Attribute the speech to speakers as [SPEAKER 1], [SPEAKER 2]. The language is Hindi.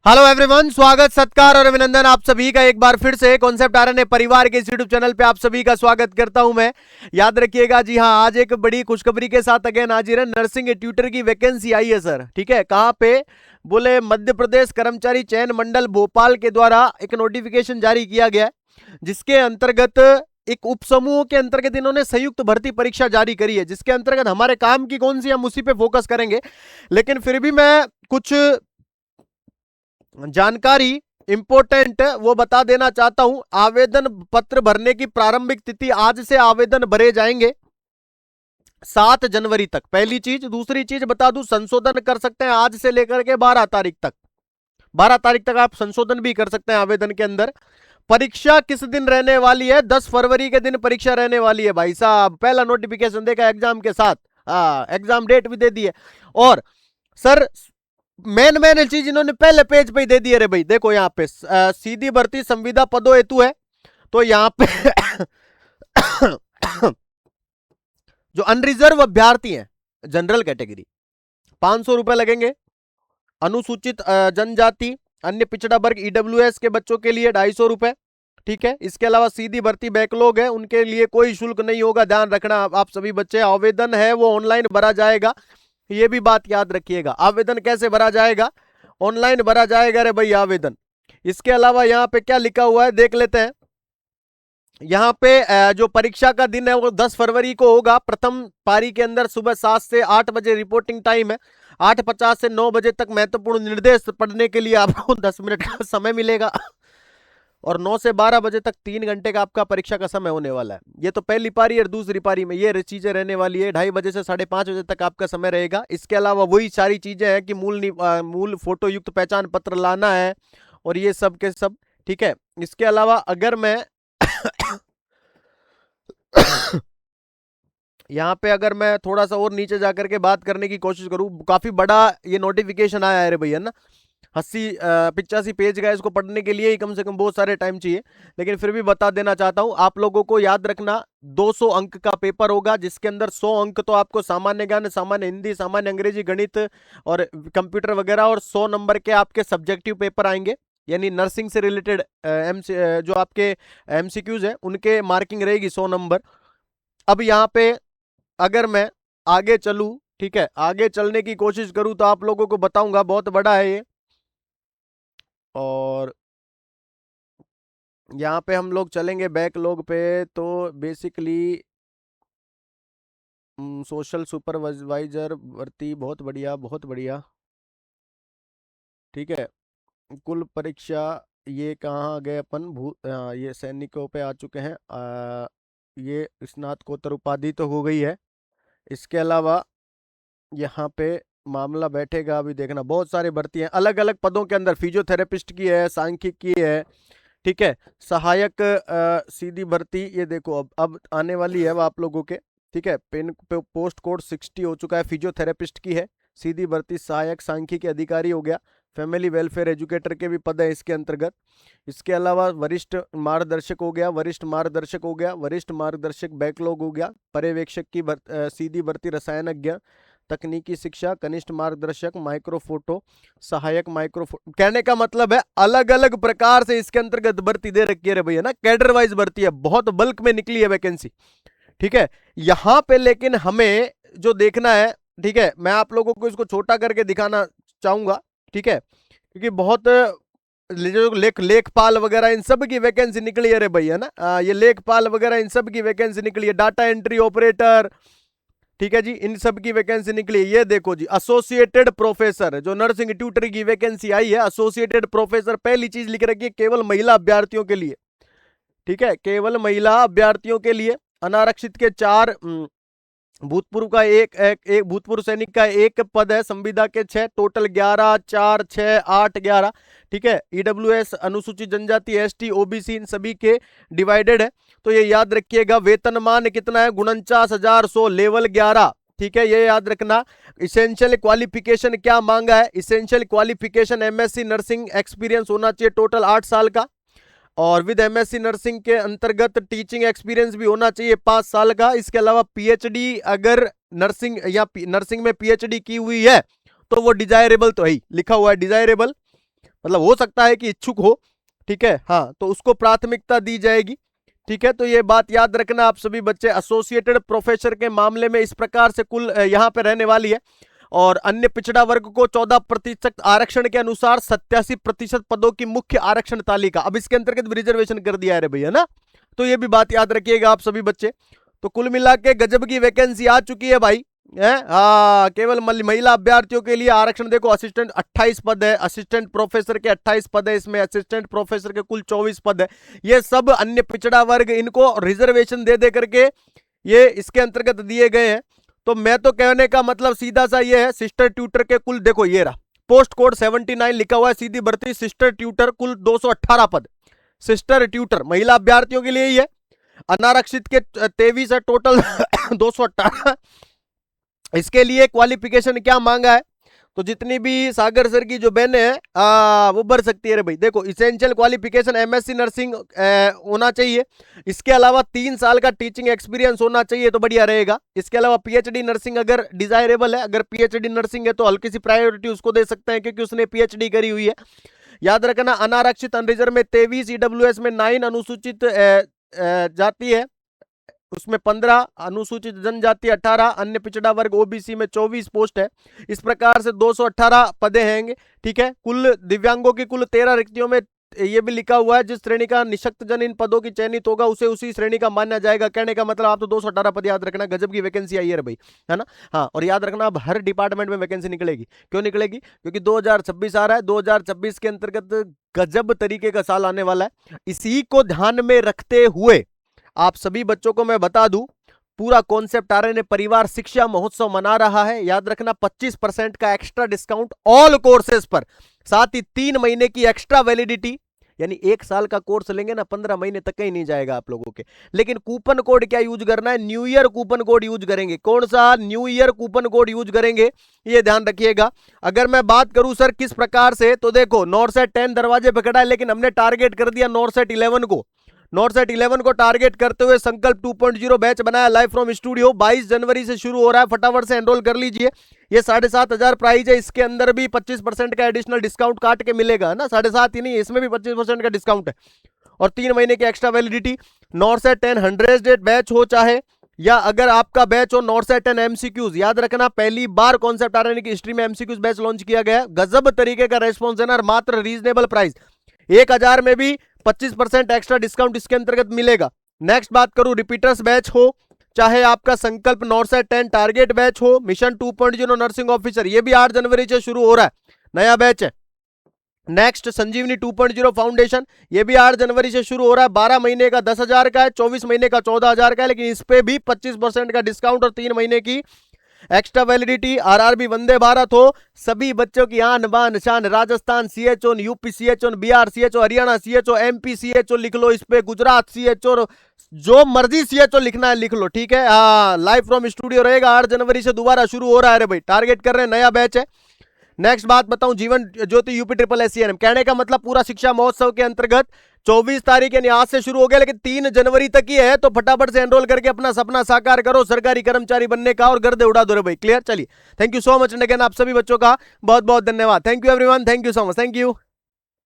[SPEAKER 1] हेलो एवरीवन, स्वागत सत्कार और अभिनंदन आप सभी का एक बार फिर से कॉन्सेप्ट आरएनए परिवार के इस यूट्यूब चैनल पे आप सभी का स्वागत करता हूं मैं। याद रखिएगा, जी हां, आज एक बड़ी खुशखबरी के साथ अगेन हाजिर है। नर्सिंग ट्यूटर की वैकेंसी आई है सर। ठीक है, कहां पे? बोले मध्य प्रदेश कर्मचारी चयन मंडल भोपाल के द्वारा एक नोटिफिकेशन जारी किया गया है, जिसके अंतर्गत एक उप समूह के अंतर्गत इन्होंने संयुक्त भर्ती परीक्षा जारी करी है, जिसके अंतर्गत हमारे काम की कौन सी, हम उसी पे फोकस करेंगे। लेकिन फिर भी मैं कुछ जानकारी इंपोर्टेंट वो बता देना चाहता हूं। आवेदन पत्र भरने की प्रारंभिक तिथि, आज से आवेदन भरे जाएंगे 7 जनवरी तक। पहली चीज। दूसरी चीज बता दूं, संशोधन कर सकते हैं आज से लेकर के 12 तारीख तक। 12 तारीख तक आप संशोधन भी कर सकते हैं आवेदन के अंदर। परीक्षा किस दिन रहने वाली है? 10 फरवरी के दिन परीक्षा रहने वाली है भाई साहब। पहला नोटिफिकेशन देखा एग्जाम के साथ, एग्जाम डेट भी दे दी है। और सर मेन चीज इन्होंने पहले पेज पे ही दे दी है रे भाई। देखो यहाँ पे सीधी भर्ती संविदा पदों हेतु है, तो यहाँ पे जो अनरिजर्व अभ्यर्थी हैं, जनरल कैटेगरी, 500 रुपए लगेंगे। अनुसूचित जनजाति अन्य पिछड़ा वर्ग ईडब्ल्यूएस के बच्चों के लिए 250 रुपए। ठीक है, इसके अलावा सीधी भर्ती बैकलॉग है, उनके लिए कोई शुल्क नहीं होगा। ध्यान रखना आप सभी बच्चे। आवेदन है वो ऑनलाइन भरा जाएगा, ये भी बात याद रखिएगा। आवेदन कैसे भरा जाएगा? ऑनलाइन भरा जाएगा रे भाई आवेदन। इसके अलावा यहाँ पे क्या लिखा हुआ है देख लेते हैं। यहाँ पे जो परीक्षा का दिन है वो 10 फरवरी को होगा। प्रथम पारी के अंदर सुबह 7 से 8 बजे रिपोर्टिंग टाइम है। 8:50 से 9 बजे तक महत्वपूर्ण निर्देश पढ़ने के लिए आपको 10 मिनट का समय मिलेगा। और 9 से 12 बजे तक 3 घंटे का आपका परीक्षा का समय होने वाला है। ये तो पहली पारी और दूसरी पारी में ये चीजें रहने वाली है। 2:30 बजे से 5:30 बजे तक आपका समय रहेगा। इसके अलावा वही सारी चीजें हैं कि मूल फोटो युक्त पहचान पत्र लाना है और ये सब के सब। ठीक है, इसके अलावा अगर मैं यहाँ पे अगर मैं थोड़ा सा और नीचे जाकर के बात करने की कोशिश करूं, काफी बड़ा ये नोटिफिकेशन आया है रे भैया ना। 85 पेज का, इसको पढ़ने के लिए ही कम से कम बहुत सारे टाइम चाहिए। लेकिन फिर भी बता देना चाहता हूं आप लोगों को। याद रखना 200 अंक का पेपर होगा, जिसके अंदर 100 अंक तो आपको सामान्य ज्ञान, सामान्य हिंदी, सामान्य अंग्रेजी, गणित और कंप्यूटर वगैरह, और 100 नंबर के आपके सब्जेक्टिव पेपर आएंगे। यानी नर्सिंग से रिलेटेड जो आपके एमसीक्यूज है उनके मार्किंग रहेगी 100 नंबर। अब यहाँ पे अगर मैं आगे चलूं, ठीक है, आगे चलने की कोशिश करूं तो आप लोगों को बताऊंगा, बहुत बड़ा है ये। और यहाँ पे हम लोग चलेंगे बैकलॉग पे, तो बेसिकली सोशल सुपरवाइजर भर्ती, बहुत बढ़िया बहुत बढ़िया। ठीक है, कुल परीक्षा ये कहाँ गए अपन, ये सैनिकों पे आ चुके हैं। ये स्नातकोत्तर उपाधि तो हो गई है। इसके अलावा यहाँ पे मामला बैठेगा, अभी देखना बहुत सारी भर्ती हैं अलग अलग पदों के अंदर। फिजियोथेरेपिस्ट की है, सांख्यिकी की है, ठीक है, सहायक सीधी भर्ती ये देखो अब आने वाली है वो आप लोगों के। ठीक है, पोस्ट कोड 60 हो चुका है, फिजियोथेरेपिस्ट की है सीधी भर्ती। सहायक सांख्यिकी अधिकारी हो गया, फैमिली वेलफेयर एजुकेटर के भी पद है इसके अंतर्गत। इसके अलावा वरिष्ठ मार्गदर्शक हो गया, वरिष्ठ मार्गदर्शक हो गया, वरिष्ठ मार्गदर्शक बैकलॉग हो गया। पर्यवेक्षक की सीधी भर्ती रसायनज्ञ, तकनीकी शिक्षा, कनिष्ठ मार्गदर्शक, माइक्रोफोटो, सहायक माइक्रोफोटो। कहने का मतलब है अलग अलग प्रकार से इसके अंतर्गत भर्ती दे रखी है भैया ना, कैडर वाइज भर्ती है, बहुत बल्क में निकली है वैकेंसी। ठीक है, यहां पे लेकिन हमें जो देखना है, ठीक है, मैं आप लोगों को इसको छोटा करके दिखाना चाहूंगा। ठीक है, क्योंकि बहुत जो लेखपाल वगैरह इन सब की वैकेंसी निकली है रे भैया ना। ये लेखपाल वगैरह इन सब की वैकेंसी निकली है, डाटा एंट्री ऑपरेटर, ठीक है जी, इन सब की वैकेंसी निकली है। ये देखो जी, एसोसिएटेड प्रोफेसर, जो नर्सिंग ट्यूटर की वैकेंसी आई है, एसोसिएटेड प्रोफेसर। पहली चीज लिख रखी है केवल महिला अभ्यर्थियों के लिए। ठीक है, केवल महिला अभ्यर्थियों के लिए। अनारक्षित के 4, भूतपूर्व का एक भूतपूर्व सैनिक का 1 पद है, संविदा के 6, टोटल 11, 4, 6, 8, 11। ठीक है, ईडब्ल्यूएस, अनुसूचित जनजाति, एसटी, ओबीसी, इन सभी के डिवाइडेड है। तो ये याद रखिएगा। वेतनमान कितना है? 49,100, लेवल 11। ठीक है, ये याद रखना। इसेंशियल क्वालिफिकेशन क्या मांगा है? Essential qualification MSc nursing experience होना चाहिए टोटल 8 साल का, और विद एमएससी नर्सिंग के अंतर्गत टीचिंग एक्सपीरियंस भी होना चाहिए 5 साल का। इसके अलावा पीएचडी, अगर नर्सिंग नर्सिंग में पीएचडी की हुई है तो वो डिजायरेबल तो है ही, लिखा हुआ है डिजायरेबल। मतलब हो सकता है कि इच्छुक हो, ठीक है, हाँ, तो उसको प्राथमिकता दी जाएगी, ठीक है। तो ये बात याद रखना आप सभी बच्चे। एसोसिएटेड प्रोफेसर के मामले में इस प्रकार से कुल यहाँ पे रहने वाली है। और अन्य पिछड़ा वर्ग को 14% आरक्षण के अनुसार 87% पदों की मुख्य आरक्षण तालिका, अब इसके अंतर्गत भी रिजर्वेशन कर दिया है भैया ना, तो ये भी बात याद रखिएगा आप सभी बच्चे। तो कुल मिला के गजब की वैकेंसी आ चुकी है भाई, है, हाँ, केवल महिला अभ्यर्थियों के लिए आरक्षण देखो, असिस्टेंट 28 पद है, असिस्टेंट प्रोफेसर के 28 पद है, इसमें असिस्टेंट प्रोफेसर के कुल 24 पद है। ये सब अन्य पिछड़ा वर्ग, इनको रिजर्वेशन दे दे करके ये इसके अंतर्गत दिए गए हैं। तो मैं तो कहने का मतलब सीधा सा ये है, सिस्टर ट्यूटर के कुल देखो, ये रहा पोस्ट कोड 79 लिखा हुआ है, सीधी भर्ती सिस्टर ट्यूटर, कुल 218 पद सिस्टर ट्यूटर महिला अभ्यर्थियों के लिए ही है। अनारक्षित के 23 है टोटल 218। इसके लिए क्वालिफिकेशन क्या मांगा है, तो जितनी भी सागर सर की जो बहनें हैं वो भर सकती है रे भाई। देखो इसेंशियल क्वालिफिकेशन एमएससी नर्सिंग होना चाहिए, इसके अलावा 3 साल का टीचिंग एक्सपीरियंस होना चाहिए तो बढ़िया रहेगा। इसके अलावा पीएचडी नर्सिंग अगर डिजायरेबल है, अगर पीएचडी नर्सिंग है तो हल्की सी प्रायोरिटी उसको दे सकते हैं क्योंकि उसने पीएचडी करी हुई है। याद रखना अनारक्षित अनरिजर्व में 23, ईडब्ल्यूएस में 9, अनुसूचित जाति है उसमें 15, अनुसूचित जनजाति 18, अन्य पिछड़ा वर्ग ओबीसी में 24 पोस्ट है। इस प्रकार से 218 पदे हैं, ठीक है। कुल दिव्यांगों की कुल 13 रिक्तियों में ये भी लिखा हुआ है, जिस श्रेणी का निशक्त जन इन पदों की चयनित होगा उसे उसी श्रेणी का माना जाएगा। कहने का मतलब आप तो 218 पद याद रखना, गजब की वैकेंसी आई है भाई, है ना। हाँ, और याद रखना अब हर डिपार्टमेंट में वैकेंसी निकलेगी। क्यों निकलेगी? क्योंकि 2026 आ रहा है, 2026 के अंतर्गत गजब तरीके का साल आने वाला है। इसी को ध्यान में रखते हुए आप सभी बच्चों को मैं बता दूं, पूरा कॉन्सेप्ट आरएनए परिवार शिक्षा महोत्सव मना रहा है। याद रखना 25% का एक्स्ट्रा डिस्काउंट ऑल कोर्सेज पर, साथ ही 3 महीने की एक्स्ट्रा वैलिडिटी, यानी 1 साल का कोर्स लेंगे ना 15 महीने तक कहीं नहीं जाएगा आप लोगों के। लेकिन कूपन कोड क्या यूज करना है? New year coupon code use करेंगे। कौन सा? New year coupon code use करेंगे, ये ध्यान रखिएगा। अगर मैं बात करूं सर किस प्रकार से, तो देखो नॉरसेट 10 दरवाजे पे खड़ा है, लेकिन हमने टारगेट कर दिया नॉरसेट 11 को। नॉरसेट 11 को टारगेट करते हुए संकल्प 2.0 बैच बनाया लाइव फ्रॉम स्टूडियो, 22 जनवरी से शुरू हो रहा है, फटाफट से एनरोल कर लीजिए। ये 7,500 प्राइस है, इसके अंदर भी 25% का एडिशनल डिस्काउंट काट के मिलेगा ना, 7.5 ही नहीं, इसमें भी 25% का डिस्काउंट है और 3 महीने की एक्स्ट्रा वैलिडिटी। नॉरसेट 10 100 बैच हो चाहे या अगर आपका बैच हो नॉरसेट 10 एमसीक्यूज, याद रखना पहली बार कॉन्सेप्ट आरएनए की हिस्ट्री में एमसीक्यूज बैच लॉन्च किया गया। गजब तरीके का रेस्पॉन्स देना, मात्र रीजनेबल प्राइस 1000 में भी 25% एक्स्ट्रा डिस्काउंट इसके अंतर्गत मिलेगा। नेक्स्ट बात करूं रिपीटर्स बैच हो चाहे आपका संकल्प नॉरसेट 10 टारगेट बैच हो, मिशन 2.0 नर्सिंग ऑफिसर, ये भी 8 जनवरी से शुरू हो रहा है, नया बैच है। नेक्स्ट संजीवनी 2.0 फाउंडेशन, ये भी 8 जनवरी से शुरू हो रहा है, 12 महीने का 10,000 का है, 24 महीने का 14,000 का है, लेकिन इस पे भी 25% का डिस्काउंट और 3 महीने की extra validity. RRB Vande Bharat हो, सभी बच्चों की आन बान शान, Rajasthan CHO, UP CHO, Bihar CHO, Haryana CHO, MP CHO लिख लो, इस पे गुजरात सीएचओ, जो मर्जी सीएचओ लिखना है लिख लो, ठीक है। लाइव फ्रॉम स्टूडियो रहेगा, 8 जनवरी से दोबारा शुरू हो रहा है रे भाई, टारगेट कर रहे हैं, नया बैच है। नेक्स्ट बात बताऊं, जीवन ज्योति यूपी SSSCNM, कहने का मतलब पूरा शिक्षा महोत्सव के अंतर्गत 24 तारीख यानी आज से शुरू हो गया, लेकिन 3 जनवरी तक ही है, तो फटाफट से एनरोल करके अपना सपना साकार करो सरकारी कर्मचारी बनने का और गर्दे उड़ा दो रे भाई। क्लियर? चलिए, थैंक यू सो मच, आप सभी बच्चों का बहुत बहुत धन्यवाद। Thank you everyone, thank you so much, thank you.